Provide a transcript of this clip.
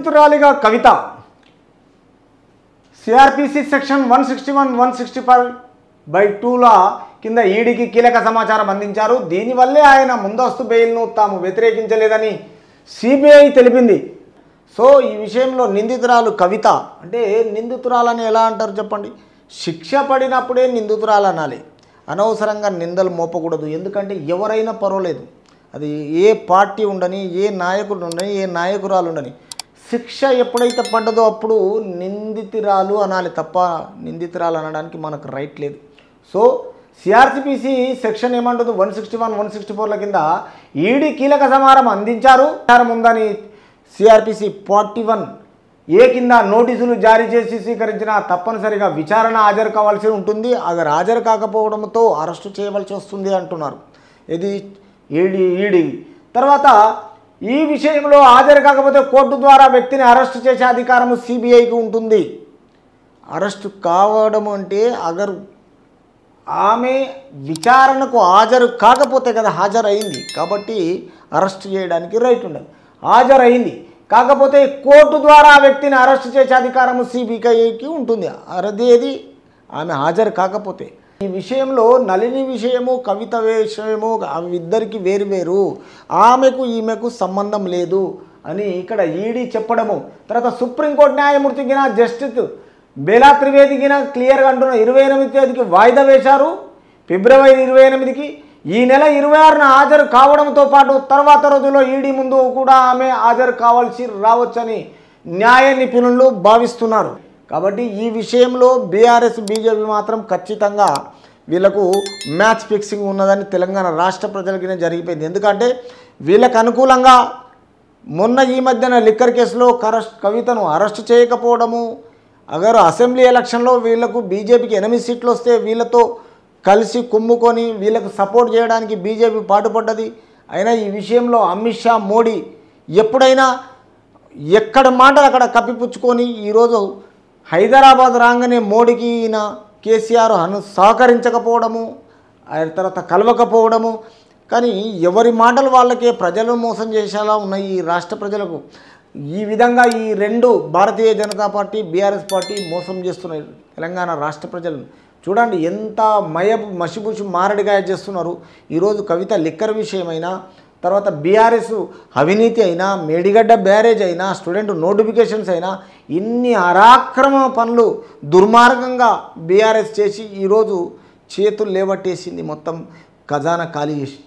నిందితురాలిగా కవిత CrPC section 161, 165/2ల కింద ఈడీకి కీలక సమాచారం అందించారు. దీనివల్లే ఆయన ముందస్తు బెయిల్ను తాము వ్యతిరేకించలేదని సిబిఐ తెలిపింది. సో ఈ విషయంలో నిందితురాలు కవిత అంటే నిందితురాలని ఎలా అంటారు చెప్పండి? శిక్ష పడినప్పుడే నిందితురాలు అనాలి, అనవసరంగా నిందలు మోపకూడదు. ఎందుకంటే ఎవరైనా పర్వాలేదు, అది ఏ పార్టీ ఉండని, ఏ నాయకుడు ఉండని, ఏ నాయకురాలు ఉండని, శిక్ష ఎప్పుడైతే పడ్డదో అప్పుడు నిందితురాలు అనాలి తప్ప నిందితురాలు అనడానికి మనకు రైట్ లేదు. సో సిఆర్సిపిసి సెక్షన్ ఏమంటుంది? 161, 164ల కింద ఈడీ కీలక సమాచారం అందించారు ఉందని సిఆర్పిసి 41A కింద నోటీసులు జారీ చేసి స్వీకరించిన తప్పనిసరిగా విచారణ హాజరు కావాల్సి ఉంటుంది. అది హాజరు కాకపోవడంతో అరెస్టు చేయవలసి వస్తుంది అంటున్నారు. ఇది ఈడీ. తర్వాత ఈ విషయంలో హాజరు కాకపోతే కోర్టు ద్వారా వ్యక్తిని అరెస్టు చేసే అధికారం సిబిఐకి ఉంటుంది. అరెస్టు కావడం అంటే ఆమె విచారణకు హాజరు కాకపోతే కదా హాజరైంది, కాబట్టి అరెస్ట్ చేయడానికి రైట్ ఉండదు. హాజరైంది కాకపోతే కోర్టు ద్వారా ఆ వ్యక్తిని అరెస్ట్ చేసే అధికారం సిబిఐకి ఉంటుంది. అదేది ఆమె హాజరు కాకపోతే. ఈ విషయంలో నళిని విషయము, కవిత విషయము అవి ఇద్దరికి వేరు, ఆమెకు ఈమెకు సంబంధం లేదు అని ఇక్కడ ఈడీ చెప్పడము. తర్వాత సుప్రీంకోర్టు న్యాయమూర్తి గిన జస్టిస్ బేలా త్రివేది గిన క్లియర్గా అంటున్న 28వ తేదీకి వాయిదా వేశారు. ఫిబ్రవరి 28కి ఈ నెల 26న హాజరు కావడంతో పాటు తర్వాత రోజుల్లో ఈడీ ముందు కూడా ఆమె హాజరు కావాల్సి రావచ్చని న్యాయ నిపుణులు భావిస్తున్నారు. కాబట్టి ఈ విషయంలో బీఆర్ఎస్ బీజేపీ మాత్రం ఖచ్చితంగా వీళ్ళకు మ్యాచ్ ఫిక్సింగ్ ఉన్నదని తెలంగాణ రాష్ట్ర ప్రజలకి జరిగిపోయింది. ఎందుకంటే వీళ్ళకు అనుకూలంగా మొన్న ఈ మధ్యన లిక్కర్ కేసులో కవితను అరెస్ట్ చేయకపోవడము, అసెంబ్లీ ఎలక్షన్లో వీళ్లకు బీజేపీకి 8 సీట్లు వస్తే వీళ్ళతో కలిసి కుమ్ముకొని వీళ్ళకు సపోర్ట్ చేయడానికి బీజేపీ పాటుపడ్డది. అయినా ఈ విషయంలో అమిత్ షా, మోడీ ఎప్పుడైనా ఎక్కడ మాటలు అక్కడ కప్పిపుచ్చుకొని ఈరోజు హైదరాబాద్ రాగానే మోడీకి ఈయన కేసీఆర్ సహకరించకపోవడము, తర్వాత కలవకపోవడము, కానీ ఎవరి మాటలు వాళ్ళకే ప్రజలను మోసం చేసేలా ఉన్నాయి ఈ రాష్ట్ర ప్రజలకు. ఈ విధంగా ఈ రెండు Bharatiya Janata party, BRS party మోసం చేస్తున్నాయి తెలంగాణ రాష్ట్ర ప్రజలను. చూడండి ఎంత మసిబుసి మారడిగాయ చేస్తున్నారు. ఈరోజు కవిత లిక్కర్ విషయమైనా, తర్వాత బీఆర్ఎస్ అవినీతి అయినా, మేడిగడ్డ బ్యారేజ్ అయినా, స్టూడెంట్ నోటిఫికేషన్స్ అయినా, ఇన్ని అరాక్రమ పనులు దుర్మార్గంగా బీఆర్ఎస్ చేసి ఈరోజు చేతులు లేవట్టేసింది, మొత్తం ఖజానా ఖాళీ చేసి.